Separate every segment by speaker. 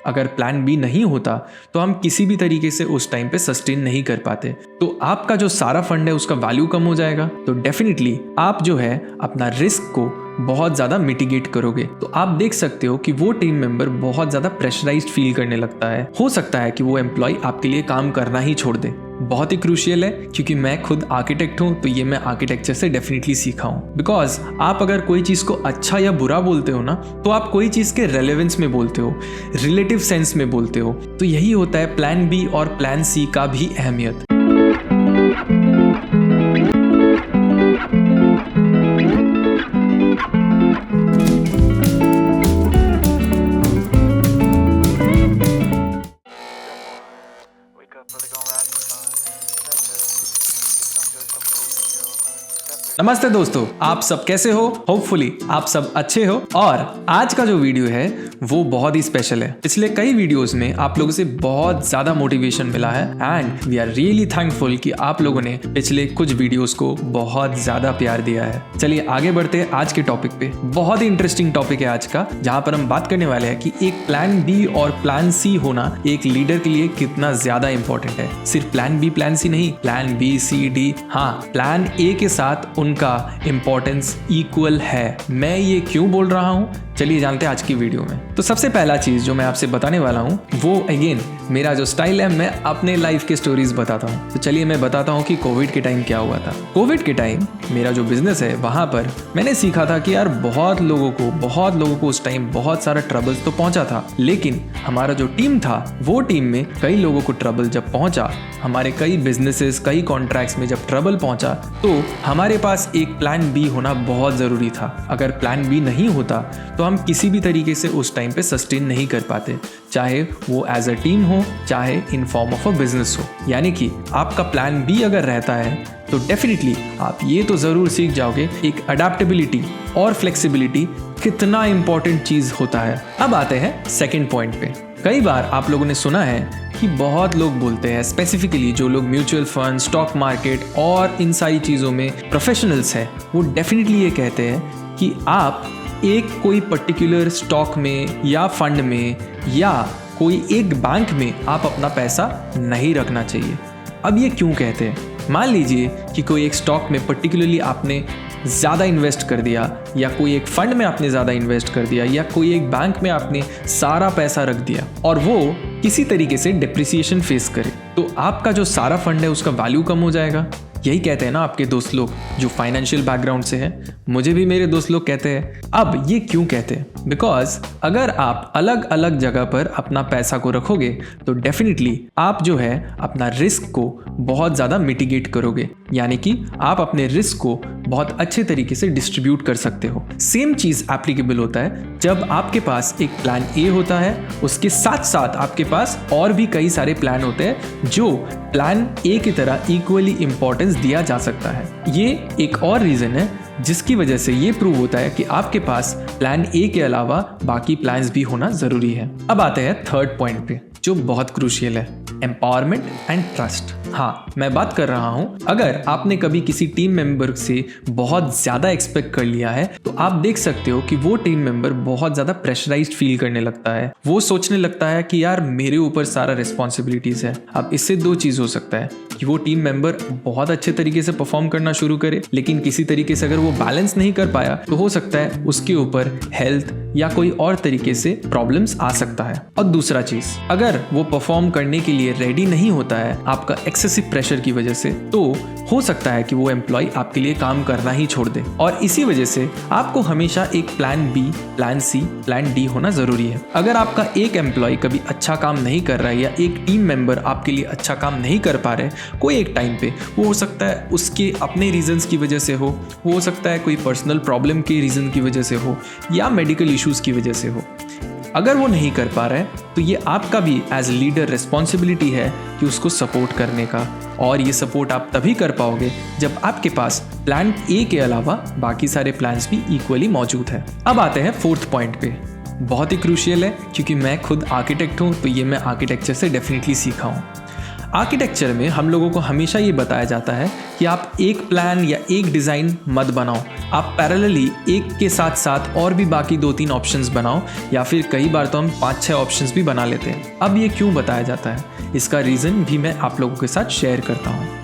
Speaker 1: अगर plan B नहीं होता तो हम किसी भी तरीके से उस टाइम पे सस्टेन नहीं कर पाते, तो आपका जो सारा फंड है उसका वैल्यू कम हो जाएगा। तो डेफिनेटली आप जो है अपना रिस्क को बहुत ज़्यादा मिटिगेट करोगे। तो आप देख सकते हो कि वो टीम मेंबर बहुत ज़्यादा प्रेशराइज्ड फील करने लगता है। हो सकता है कि वो एम्प्लॉय आपके लिए काम करना ही छोड़ दे। बहुत ही क्रूशियल है, क्योंकि मैं खुद आर्किटेक्ट हूँ, तो ये मैं आर्किटेक्चर से डेफिनेटली सीखा हूँ। बिकॉज आप अगर कोई चीज़ को अच्छा या बुरा बोलते हो ना, तो आप कोई चीज़ के रेलेवेंस में बोलते हो, रिलेटिव सेंस में बोलते हो। तो यही होता है प्लान बी और प्लान सी का भी अहमियत। नमस्ते दोस्तों, आप सब कैसे हो? होपफुली आप सब अच्छे हो। और आज का जो वीडियो है वो बहुत ही स्पेशल है। पिछले कई वीडियोस में आप लोगों से बहुत ज्यादा मोटिवेशन मिला है and we are really thankful कि आप लोगों ने पिछले कुछ वीडियोस को बहुत ज्यादा प्यार दिया है। चलिए आगे बढ़ते हैं आज के टॉपिक पे। बहुत ही इंटरेस्टिंग टॉपिक है आज का, जहां पर हम बात करने वाले हैं कि एक प्लान बी और प्लान सी होना एक लीडर के लिए कितना ज्यादा इंपॉर्टेंट है। सिर्फ प्लान बी प्लान सी नहीं, प्लान बी सी डी, हाँ प्लान ए के साथ उनका इंपॉर्टेंस इक्वल है। मैं ये क्यों बोल रहा हूं, चलिए जानते हैं आज की वीडियो में। तो सबसे पहला चीज जो मैं आपसे बताने वाला हूं वो अगेन मेरा जो स्टाइल है, मैं अपने लाइफ के स्टोरीज बताता हूं। तो चलिए मैं बताता हूं कि कोविड के टाइम क्या हुआ था। कोविड के टाइम मेरा जो बिजनेस है वहां पर मैंने सीखा था कि यार बहुत लोगों को उस टाइम बहुत सारा ट्रबल्स तो पहुंचा था, लेकिन हमारा जो टीम था वो टीम में कई लोगों को ट्रबल जब पहुंचा, हमारे कई बिजनेसेस कई कॉन्ट्रैक्ट्स में जब ट्रबल पहुंचा, तो हमारे पास एक प्लान बी होना बहुत जरूरी था। अगर प्लान बी नहीं होता तो हम किसी भी तरीके से उस टाइम पे सस्टेन नहीं कर पाते, चाहे वो एज अ टीम हो चाहे in form of a business हो। यानी कि आपका प्लान बी अगर रहता है तो डेफिनेटली आप ये तो जरूर सीख जाओगे एक अडेप्टेबिलिटी और फ्लेक्सिबिलिटी कितना इंपॉर्टेंट चीज होता है। अब आते हैं सेकंड पॉइंट पे। कई बार आप लोगों ने सुना है कि बहुत लोग बोलते हैं, स्पेसिफिकली जो लोग म्यूचुअल फंड, स्टॉक मार्केट और इन सारी चीज़ों में प्रोफेशनल्स हैं, वो डेफिनेटली ये कहते हैं कि आप एक कोई पर्टिकुलर स्टॉक में या फंड में या कोई एक बैंक में आप अपना पैसा नहीं रखना चाहिए। अब ये क्यों कहते हैं? मान लीजिए कि कोई एक स्टॉक में पर्टिकुलरली आपने ज़्यादा इन्वेस्ट कर दिया, या कोई एक फंड में आपने ज़्यादा इन्वेस्ट कर दिया, या कोई एक बैंक में आपने सारा पैसा रख दिया और वो किसी तरीके से डिप्रिसिएशन फेस करे, तो आपका जो सारा फंड है उसका वैल्यू कम हो जाएगा। यही कहते हैं ना आपके दोस्त लोग जो फाइनेंशियल बैकग्राउंड से हैं। मुझे भी मेरे दोस्त लोग कहते हैं। अब ये क्यों कहते हैं? बिकॉज अगर आप अलग अलग जगह पर अपना पैसा को रखोगे तो डेफिनेटली आप जो है अपना रिस्क को बहुत ज़्यादा मिटिगेट करोगे, यानी कि आप अपने रिस्क को बहुत अच्छे तरीके से डिस्ट्रीब्यूट कर सकते हो। सेम चीज़ एप्लीकेबल होता है जब आपके पास एक प्लान ए होता है, उसके साथ साथ आपके पास और भी कई सारे प्लान होते हैं जो प्लान ए की तरह इक्वली इंपॉर्टेंस दिया जा सकता है। ये एक और रीज़न है जिसकी वजह से ये प्रूव होता है कि आपके पास प्लान ए के अलावा बाकी प्लान्स भी होना जरूरी है। अब आते हैं थर्ड पॉइंट पे जो बहुत क्रूशियल है, एम्पावरमेंट एंड ट्रस्ट। हाँ, मैं बात कर रहा हूँ अगर आपने कभी किसी टीम मेंबर से बहुत ज्यादा एक्सपेक्ट कर लिया है तो आप देख सकते हो कि वो टीम मेंबर बहुत ज्यादा प्रेशराइज्ड फील करने लगता है। वो सोचने लगता है कि यार मेरे ऊपर सारा रिस्पॉन्सिबिलिटीज है। अब इससे दो चीज हो सकता है कि वो टीम मेंबर बहुत अच्छे तरीके से परफॉर्म करना शुरू करे, लेकिन किसी तरीके से अगर वो बैलेंस नहीं कर पाया तो हो सकता है उसके ऊपर हेल्थ या कोई और तरीके से प्रॉब्लम्स आ सकता है। और दूसरा चीज, अगर वो परफॉर्म करने के लिए रेडी नहीं होता है आपका एक्सेसिव प्रेशर की वजह से, तो हो सकता है कि वो एम्प्लॉय आपके लिए काम करना ही छोड़ दे। और इसी वजह से आपको हमेशा एक plan B, plan C, plan D होना जरूरी है। अगर आपका एक एम्प्लॉय कभी अच्छा काम नहीं कर रहा है या एक टीम मेंबर आपके लिए अच्छा काम नहीं कर पा रहे कोई एक टाइम पे, वो हो सकता है उसके अपने रीजंस की वजह से हो सकता है कोई पर्सनल प्रॉब्लम के रीजन की वजह से हो या मेडिकल इश्यूज की वजह से हो। अगर वो नहीं कर पा रहा है तो ये आपका भी एज लीडर रिस्पॉन्सिबिलिटी है कि उसको सपोर्ट करने का, और ये सपोर्ट आप तभी कर पाओगे जब आपके पास प्लान ए के अलावा बाकी सारे प्लान्स भी इक्वली मौजूद है। अब आते हैं फोर्थ पॉइंट पे। बहुत ही क्रूशियल है क्योंकि मैं खुद आर्किटेक्ट हूँ, तो ये मैं आर्किटेक्चर से डेफिनेटली सीखा हूँ। आर्किटेक्चर में हम लोगों को हमेशा ये बताया जाता है कि आप एक प्लान या एक डिज़ाइन मत बनाओ, आप पैरेलली एक के साथ साथ और भी बाकी 2-3 ऑप्शंस बनाओ, या फिर कई बार तो हम 5-6 ऑप्शंस भी बना लेते हैं। अब ये क्यों बताया जाता है, इसका रीज़न भी मैं आप लोगों के साथ शेयर करता हूँ।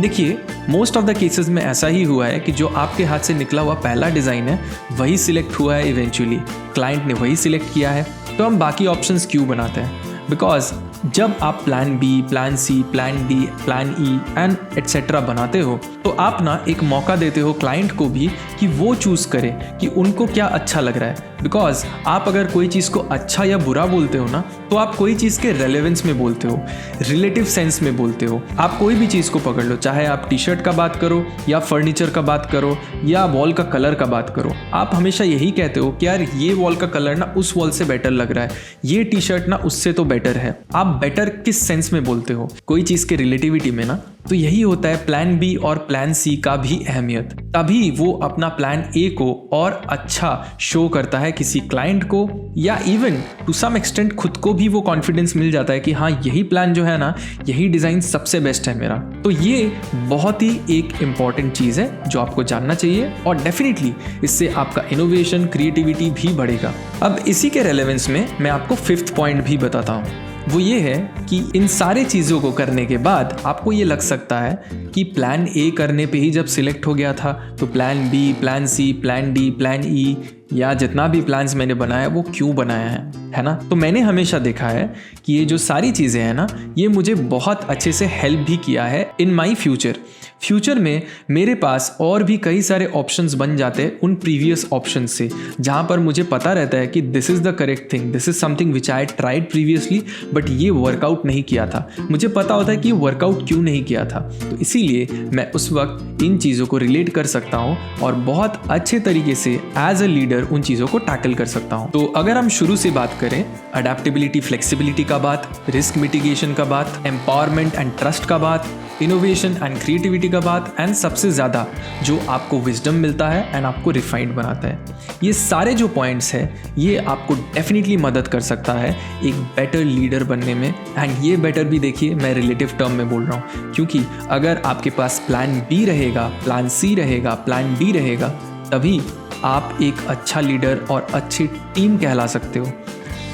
Speaker 1: देखिए, मोस्ट ऑफ द केसेस में ऐसा ही हुआ है कि जो आपके हाथ से निकला हुआ पहला डिज़ाइन है वही सिलेक्ट हुआ है, इवेंचुअली क्लाइंट ने वही सिलेक्ट किया है। तो हम बाकी ऑप्शंस क्यों बनाते हैं? बिकॉज जब आप plan B, plan C, plan D, plan E and etcetera बनाते हो तो आप ना एक मौका देते हो क्लाइंट को भी कि वो चूज़ करे कि उनको क्या अच्छा लग रहा है। बिकॉज आप अगर कोई चीज़ को अच्छा या बुरा बोलते हो ना, तो आप कोई चीज़ के रेलेवेंस में बोलते हो, रिलेटिव सेंस में बोलते हो। आप कोई भी चीज़ को पकड़ लो, चाहे आप टी शर्ट का बात करो या फर्नीचर का बात करो या वॉल का कलर का बात करो, आप हमेशा यही कहते हो कि यार ये वॉल का कलर ना उस वॉल से बेटर लग रहा है, ये टी शर्ट ना उससे तो बेटर है। आप बेटर किस सेंस में बोलते हो? कोई चीज़ के रिलेटिविटी में ना। तो यही होता है प्लान बी और प्लान सी का भी अहमियत। तभी वो अपना प्लान ए को और अच्छा शो करता है किसी क्लाइंट को, या इवन टू सम एक्सटेंट खुद को भी वो कॉन्फिडेंस मिल जाता है कि हाँ, यही प्लान जो है ना, यही डिज़ाइन सबसे बेस्ट है मेरा। तो ये बहुत ही एक इम्पॉर्टेंट चीज़ है जो आपको जानना चाहिए, और डेफिनेटली इससे आपका इनोवेशन, क्रिएटिविटी भी बढ़ेगा। अब इसी के रेलेवेंस में मैं आपको 5th पॉइंट भी बताता हूँ। वो ये है कि इन सारे चीज़ों को करने के बाद आपको ये लग सकता है कि प्लान ए करने पे ही जब सिलेक्ट हो गया था तो plan B, plan C, plan D, plan E या जितना भी प्लान्स मैंने बनाया वो क्यों बनाया है ना? तो मैंने हमेशा देखा है कि ये जो सारी चीज़ें हैं ना, ये मुझे बहुत अच्छे से हेल्प भी किया है इन माई फ्यूचर में मेरे पास और भी कई सारे ऑप्शंस बन जाते हैं उन प्रीवियस ऑप्शन से, जहाँ पर मुझे पता रहता है कि this is the correct thing, this is something which I tried previously but ये वर्कआउट नहीं किया था। मुझे पता होता है कि ये वर्कआउट क्यों नहीं किया था, तो इसीलिए मैं उस वक्त इन चीज़ों को रिलेट कर सकता हूँ और बहुत अच्छे तरीके से एज अ लीडर उन चीज़ों को टैकल कर सकता हूँ। तो अगर हम शुरू से बात करें, अडेप्टेबिलिटी, फ्लेक्सिबिलिटी का बात, रिस्क मिटिगेशन का बात, एम्पावरमेंट एंड ट्रस्ट का बात, इनोवेशन एंड क्रिएटिविटी का बात, एंड सबसे ज़्यादा जो आपको विजडम मिलता है एंड आपको रिफाइंड बनाता है, ये सारे जो पॉइंट्स हैं ये आपको डेफिनेटली मदद कर सकता है एक बेटर लीडर बनने में। एंड ये बेटर भी देखिए मैं रिलेटिव टर्म में बोल रहा हूँ, क्योंकि अगर आपके पास प्लान बी रहेगा, प्लान सी रहेगा, प्लान डी रहेगा, तभी आप एक अच्छा लीडर और अच्छी टीम कहला सकते हो।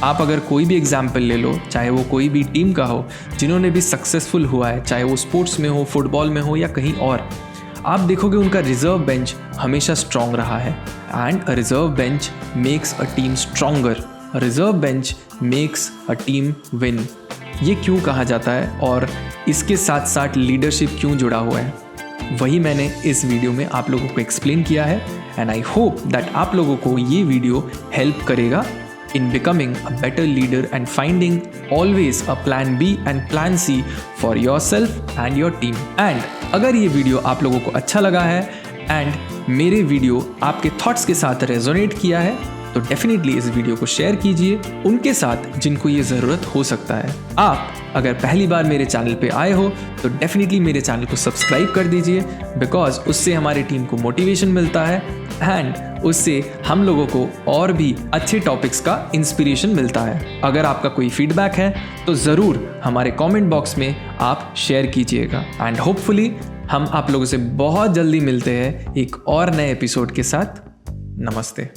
Speaker 1: आप अगर कोई भी एग्जाम्पल ले लो, चाहे वो कोई भी टीम का हो जिन्होंने भी सक्सेसफुल हुआ है, चाहे वो स्पोर्ट्स में हो, फुटबॉल में हो या कहीं और, आप देखोगे उनका रिजर्व बेंच हमेशा स्ट्रॉन्ग रहा है। And a reserve bench makes a team stronger, a reserve bench makes a team win. ये क्यों कहा जाता है और इसके साथ साथ लीडरशिप क्यों जुड़ा हुआ है, वही मैंने इस वीडियो में आप लोगों को एक्सप्लेन किया है। एंड आई होप दैट आप लोगों को ये वीडियो हेल्प करेगा in becoming a better leader and finding always a plan B and plan C for yourself and your team. And अगर ये वीडियो आप लोगों को अच्छा लगा है एंड मेरे वीडियो आपके थॉट्स के साथ रेजोनेट किया है, तो डेफिनेटली इस वीडियो को शेयर कीजिए उनके साथ जिनको ये ज़रूरत हो सकता है। आप अगर पहली बार मेरे चैनल पे आए हो तो डेफिनेटली मेरे चैनल को सब्सक्राइब कर दीजिए, बिकॉज उससे हमारी टीम को मोटिवेशन मिलता है एंड उससे हम लोगों को और भी अच्छे टॉपिक्स का इंस्पिरेशन मिलता है। अगर आपका कोई फीडबैक है तो ज़रूर हमारे कमेंट बॉक्स में आप शेयर कीजिएगा। एंड होपफुली हम आप लोगों से बहुत जल्दी मिलते हैं एक और नए एपिसोड के साथ। नमस्ते।